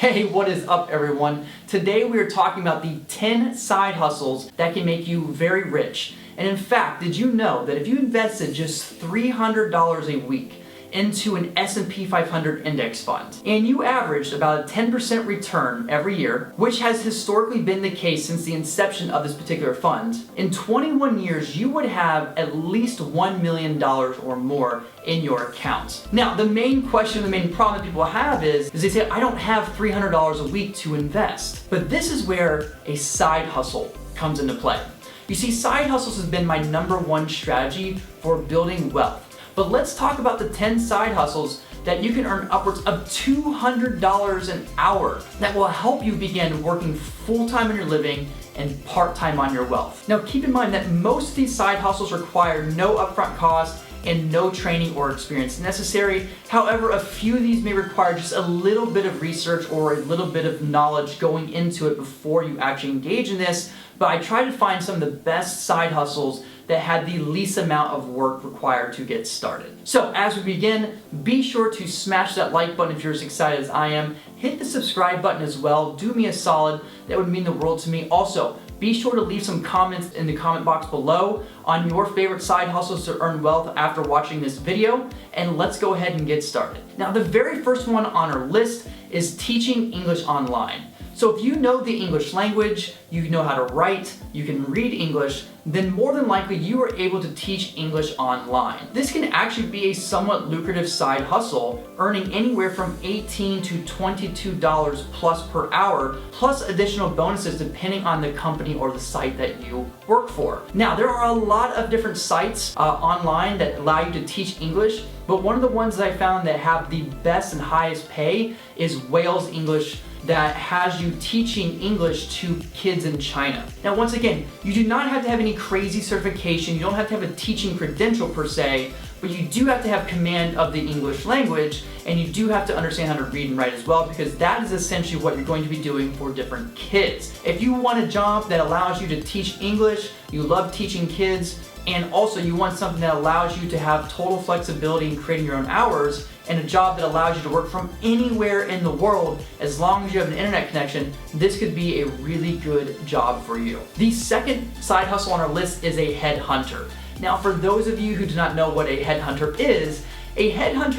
Hey, what is up everyone? Today we are talking about the 10 side hustles that can make you very rich. And in fact, did you know that if you invested just $300 a week into an S&P 500 index fund, and you averaged about a 10% return every year, which has historically been the case since the inception of this particular fund, in 21 years you would have at least $1 million or more in your account. Now, the main question, the main problem that people have is they say, I don't have $300 a week to invest. But this is where a side hustle comes into play. You see, side hustles has been my #1 strategy for building wealth. But let's talk about the 10 side hustles that you can earn upwards of $200 an hour that will help you begin working full-time on your living and part-time on your wealth. Now keep in mind that most of these side hustles require no upfront cost and no training or experience necessary. However, a few of these may require just a little bit of research or a little bit of knowledge going into it before you actually engage in this. But I tried to find some of the best side hustles that had the least amount of work required to get started. So as we begin, be sure to smash that like button if you're as excited as I am. Hit the subscribe button as well. Do me a solid. That would mean the world to me. Also, be sure to leave some comments in the comment box below on your favorite side hustles to earn wealth after watching this video, and let's go ahead and get started. Now, the very first one on our list is teaching English online. So if you know the English language, you know how to write, you can read English, then more than likely you are able to teach English online. This can actually be a somewhat lucrative side hustle, earning anywhere from $18 to $22 plus per hour, plus additional bonuses depending on the company or the site that you work for. Now, there are a lot of different sites online that allow you to teach English, but one of the ones that I found that have the best and highest pay is Wales English, that has you teaching English to kids in China. Now, once again, you do not have to have any crazy certification, you don't have to have a teaching credential per se, but you do have to have command of the English language, and you do have to understand how to read and write as well, because that is essentially what you're going to be doing for different kids. If you want a job that allows you to teach English, you love teaching kids, and also you want something that allows you to have total flexibility in creating your own hours, and a job that allows you to work from anywhere in the world as long as you have an internet connection, this could be a really good job for you. The second side hustle on our list is a headhunter. Now, for those of you who do not know what a headhunter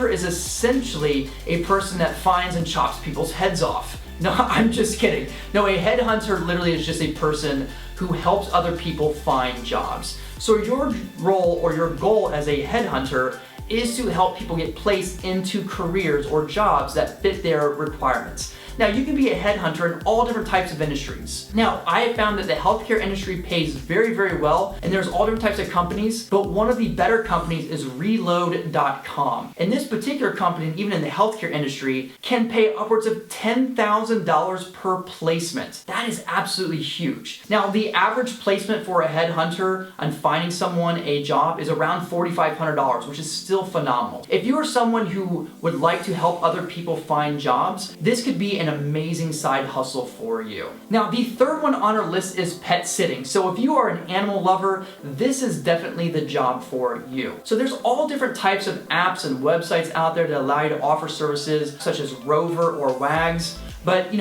is essentially a person that finds and chops people's heads off. No, I'm just kidding. No, a headhunter literally is just a person who helps other people find jobs. So your role or your goal as a headhunter is to help people get placed into careers or jobs that fit their requirements. Now, you can be a headhunter in all different types of industries. Now, I have found that the healthcare industry pays very, very well, and there's all different types of companies, but one of the better companies is Reload.com. And this particular company, even in the healthcare industry, can pay upwards of $10,000 per placement. That is absolutely huge. Now, the average placement for a headhunter on finding someone a job is around $4,500, which is still phenomenal. If you are someone who would like to help other people find jobs, this could be an amazing side hustle for you. Now, the third one on our list is pet sitting. So if you are an animal lover, this is definitely the job for you. So there's all different types of apps and websites out there that allow you to offer services such as Rover or Wags. But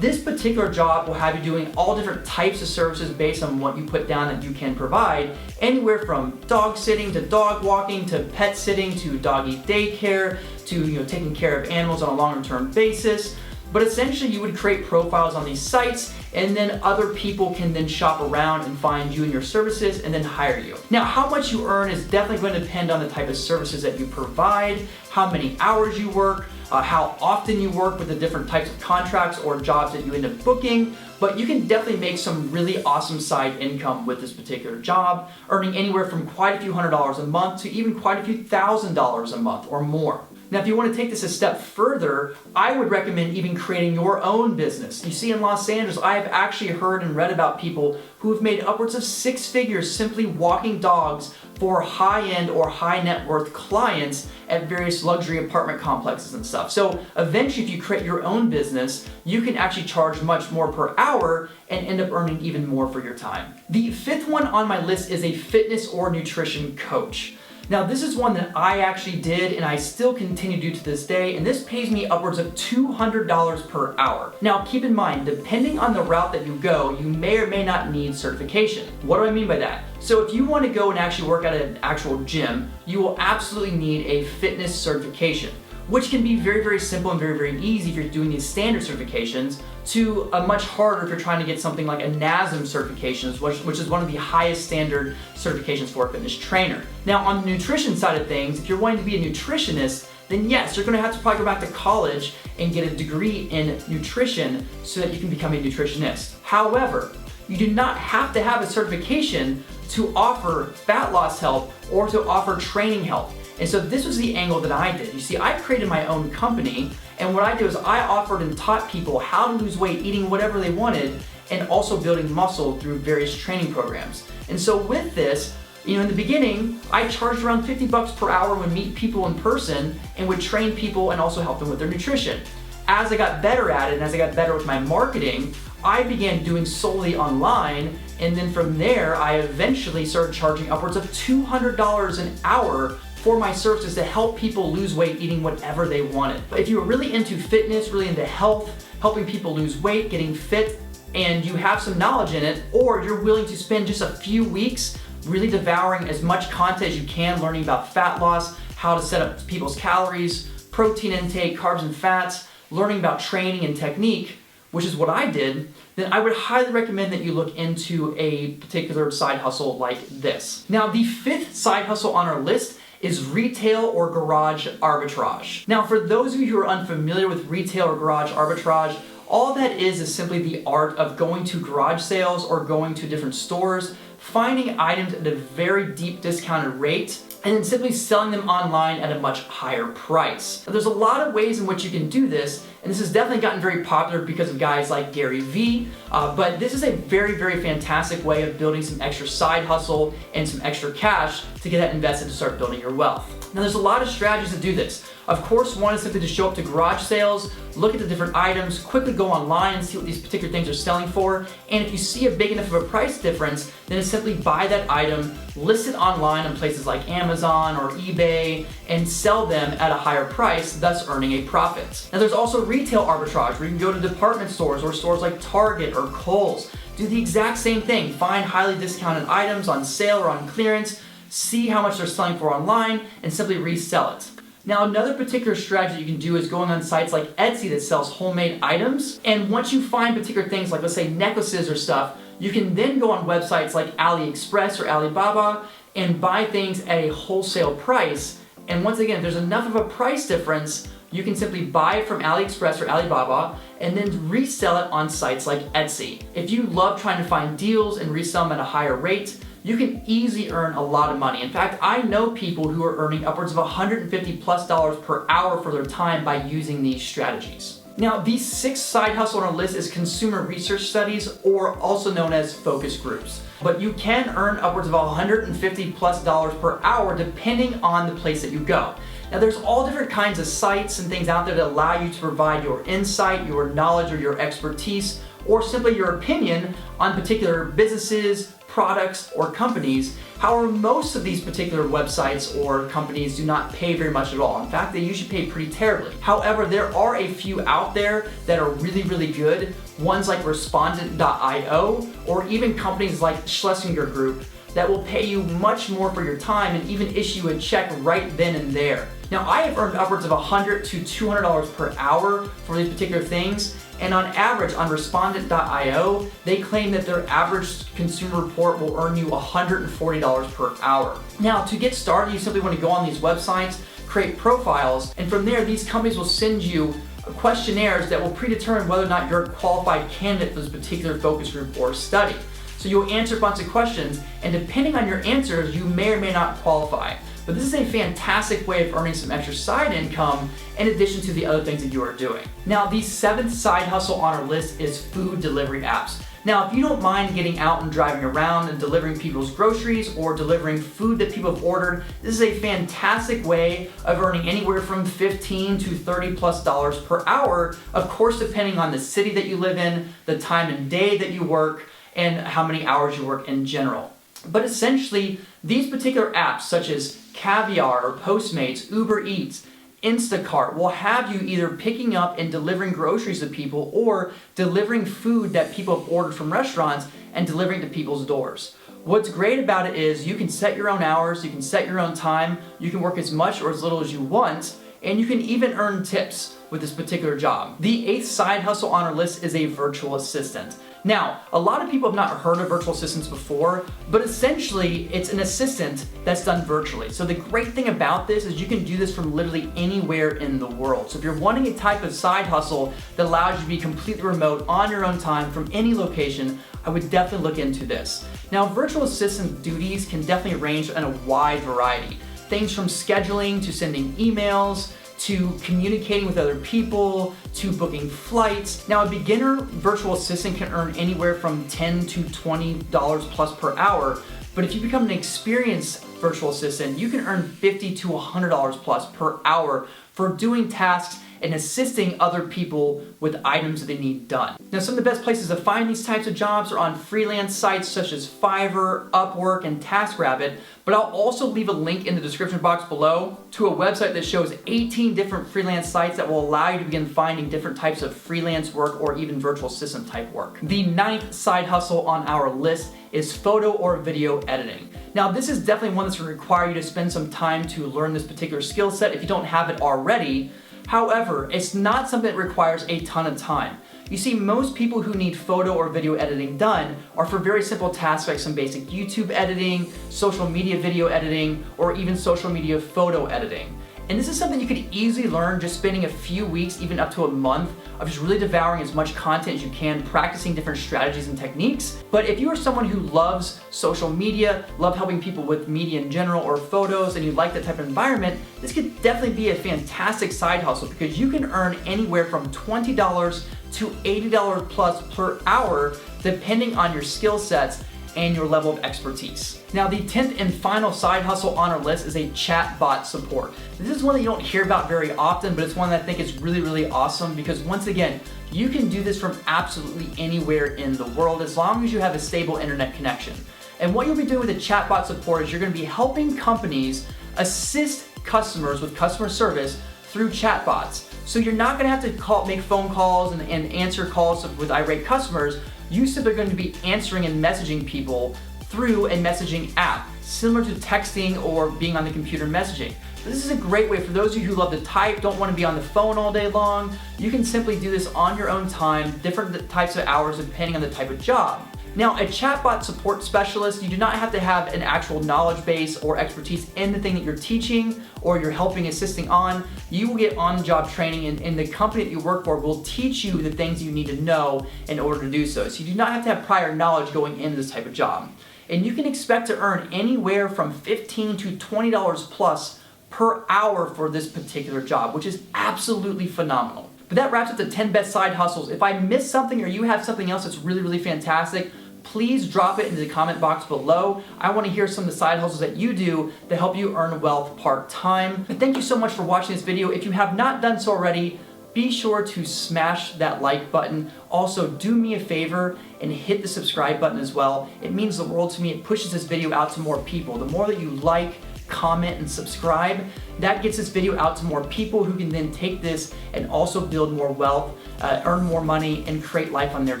this particular job will have you doing all different types of services based on what you put down that you can provide, anywhere from dog sitting to dog walking to pet sitting to doggy daycare to taking care of animals on a longer-term basis. But essentially, you would create profiles on these sites, and then other people can then shop around and find you and your services and then hire you. Now, how much you earn is definitely going to depend on the type of services that you provide, how many hours you work, how often you work with the different types of contracts or jobs that you end up booking, but you can definitely make some really awesome side income with this particular job, earning anywhere from quite a few $100s a month to even quite a few $1,000s a month or more. Now, if you want to take this a step further, I would recommend even creating your own business. You see, in Los Angeles, I have actually heard and read about people who have made upwards of 6 figures simply walking dogs for high-end or high net worth clients at various luxury apartment complexes and stuff. So eventually, if you create your own business, you can actually charge much more per hour and end up earning even more for your time. The fifth one on my list is a fitness or nutrition coach. Now this is one that I actually did and I still continue to do to this day, and this pays me upwards of $200 per hour. Now keep in mind, depending on the route that you go, you may or may not need certification. What do I mean by that? So if you want to go and actually work at an actual gym, you will absolutely need a fitness certification, which can be very, very simple and very, very easy if you're doing these standard certifications, to a much harder if you're trying to get something like a NASM certification, which is one of the highest standard certifications for a fitness trainer. Now on the nutrition side of things, if you're wanting to be a nutritionist, then yes, you're going to have to probably go back to college and get a degree in nutrition so that you can become a nutritionist. However, you do not have to have a certification to offer fat loss help or to offer training help. And so this was the angle that I did. You see, I created my own company, and what I did was I offered and taught people how to lose weight eating whatever they wanted, and also building muscle through various training programs. And so with this, in the beginning, I charged around $50 per hour when meet people in person and would train people and also help them with their nutrition. As I got better at it and as I got better with my marketing, I began doing solely online, and then from there, I eventually started charging upwards of $200 an hour for my services to help people lose weight eating whatever they wanted. But if you were really into fitness, really into health, helping people lose weight, getting fit, and you have some knowledge in it, or you're willing to spend just a few weeks really devouring as much content as you can, learning about fat loss, how to set up people's calories, protein intake, carbs and fats, learning about training and technique, which is what I did, then I would highly recommend that you look into a particular side hustle like this. Now, the fifth side hustle on our list is retail or garage arbitrage. Now, for those of you who are unfamiliar with retail or garage arbitrage, all that is simply the art of going to garage sales or going to different stores, finding items at a very deep discounted rate, and then simply selling them online at a much higher price. Now, there's a lot of ways in which you can do this, and this has definitely gotten very popular because of guys like Gary Vee, but this is a very, very fantastic way of building some extra side hustle and some extra cash to get that invested to start building your wealth. Now, there's a lot of strategies to do this. Of course, one is simply to show up to garage sales, look at the different items, quickly go online and see what these particular things are selling for, and if you see a big enough of a price difference, then it's simply buy that item, list it online on places like Amazon or eBay, and sell them at a higher price, thus earning a profit. Now, there's also retail arbitrage, where you can go to department stores or stores like Target or Kohl's, do the exact same thing, find highly discounted items on sale or on clearance, see how much they're selling for online, and simply resell it. Now, another particular strategy you can do is going on sites like Etsy that sells homemade items, and once you find particular things like, let's say, necklaces or stuff, you can then go on websites like AliExpress or Alibaba and buy things at a wholesale price. And once again, if there's enough of a price difference, you can simply buy it from AliExpress or Alibaba and then resell it on sites like Etsy. If you love trying to find deals and resell them at a higher rate, you can easily earn a lot of money. In fact, I know people who are earning upwards of $150+ per hour for their time by using these strategies. Now, the sixth side hustle on our list is consumer research studies, or also known as focus groups. But you can earn upwards of $150+ per hour depending on the place that you go. Now, there's all different kinds of sites and things out there that allow you to provide your insight, your knowledge, or your expertise, or simply your opinion on particular businesses, products, or companies. However, most of these particular websites or companies do not pay very much at all. In fact, they usually pay pretty terribly. However, there are a few out there that are really, really good. Ones like Respondent.io, or even companies like Schlesinger Group, that will pay you much more for your time and even issue a check right then and there. Now, I have earned upwards of $100 to $200 per hour for these particular things, and on average on Respondent.io, they claim that their average consumer report will earn you $140 per hour. Now, to get started, you simply want to go on these websites, create profiles, and from there, these companies will send you questionnaires that will predetermine whether or not you're a qualified candidate for this particular focus group or study. So you'll answer a bunch of questions, and depending on your answers, you may or may not qualify. But this is a fantastic way of earning some extra side income in addition to the other things that you are doing. Now, the seventh side hustle on our list is food delivery apps. Now, if you don't mind getting out and driving around and delivering people's groceries or delivering food that people have ordered, this is a fantastic way of earning anywhere from $15 to $30+ per hour, of course, depending on the city that you live in, the time and day that you work, and how many hours you work in general. But essentially, these particular apps, such as Caviar or Postmates, Uber Eats, Instacart will have you either picking up and delivering groceries to people or delivering food that people have ordered from restaurants and delivering to people's doors. What's great about it is you can set your own hours, you can set your own time, you can work as much or as little as you want, and you can even earn tips with this particular job. The 8th side hustle on our list is a virtual assistant. Now, a lot of people have not heard of virtual assistants before, but essentially it's an assistant that's done virtually. So the great thing about this is you can do this from literally anywhere in the world. So if you're wanting a type of side hustle that allows you to be completely remote on your own time from any location, I would definitely look into this. Now, virtual assistant duties can definitely range in a wide variety. Things from scheduling to sending emails, to communicating with other people, to booking flights. Now, a beginner virtual assistant can earn anywhere from $10 to $20 plus per hour, but if you become an experienced virtual assistant, you can earn $50 to $100 plus per hour for doing tasks and assisting other people with items that they need done. Now, some of the best places to find these types of jobs are on freelance sites such as Fiverr, Upwork, and TaskRabbit, but I'll also leave a link in the description box below to a website that shows 18 different freelance sites that will allow you to begin finding different types of freelance work or even virtual assistant type work. The 9th side hustle on our list is photo or video editing. Now, this is definitely one that's going to require you to spend some time to learn this particular skill set if you don't have it already. However, it's not something that requires a ton of time. You see, most people who need photo or video editing done are for very simple tasks like some basic YouTube editing, social media video editing, or even social media photo editing. And this is something you could easily learn just spending a few weeks, even up to a month, of just really devouring as much content as you can, practicing different strategies and techniques. But if you are someone who loves social media, love helping people with media in general or photos, and you like that type of environment, this could definitely be a fantastic side hustle because you can earn anywhere from $20 to $80 plus per hour, depending on your skill sets and your level of expertise. Now, the 10th and final side hustle on our list is a chatbot support. This is one that you don't hear about very often, but it's one that I think is really, really awesome because once again, you can do this from absolutely anywhere in the world as long as you have a stable internet connection. And what you'll be doing with the chatbot support is you're gonna be helping companies assist customers with customer service through chatbots. So you're not gonna have to make phone calls and answer calls with irate customers. You simply are going to be answering and messaging people through a messaging app, similar to texting or being on the computer messaging. This is a great way for those of you who love to type, don't want to be on the phone all day long. You can simply do this on your own time, different types of hours depending on the type of job. Now, a chatbot support specialist, you do not have to have an actual knowledge base or expertise in the thing that you're teaching or you're helping assisting on. You will get on-the-job training and the company that you work for will teach you the things you need to know in order to do so. So you do not have to have prior knowledge going into this type of job. And you can expect to earn anywhere from $15 to $20 plus per hour for this particular job, which is absolutely phenomenal. But that wraps up the 10 best side hustles. If I missed something or you have something else that's really, really fantastic, please drop it into the comment box below. I want to hear some of the side hustles that you do to help you earn wealth part-time. But thank you so much for watching this video. If you have not done so already, be sure to smash that like button. Also, do me a favor and hit the subscribe button as well. It means the world to me. It pushes this video out to more people. The more that you like, comment, and subscribe, that gets this video out to more people who can then take this and also build more wealth, earn more money, and create life on their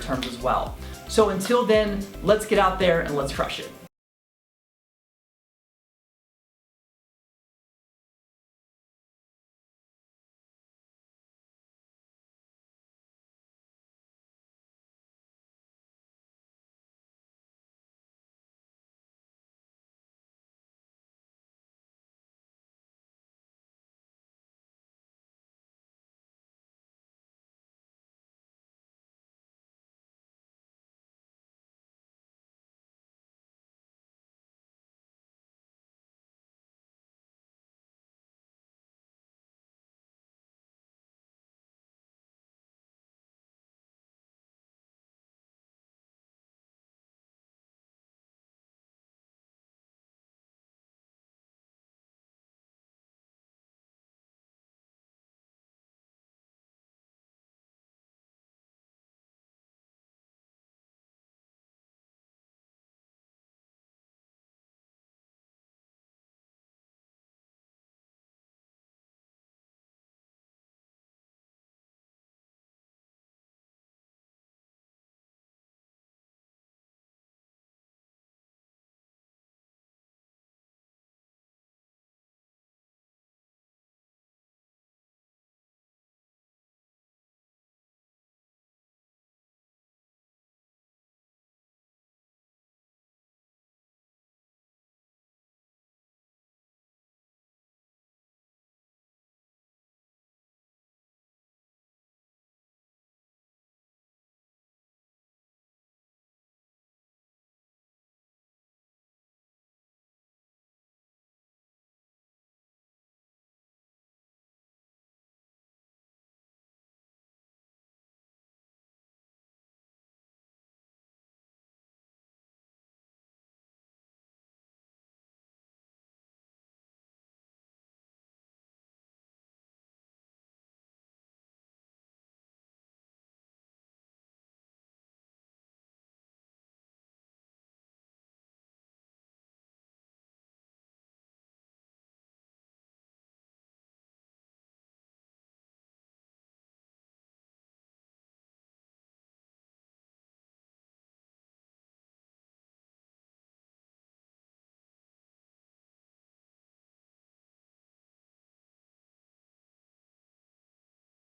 terms as well. So until then, let's get out there and let's crush it.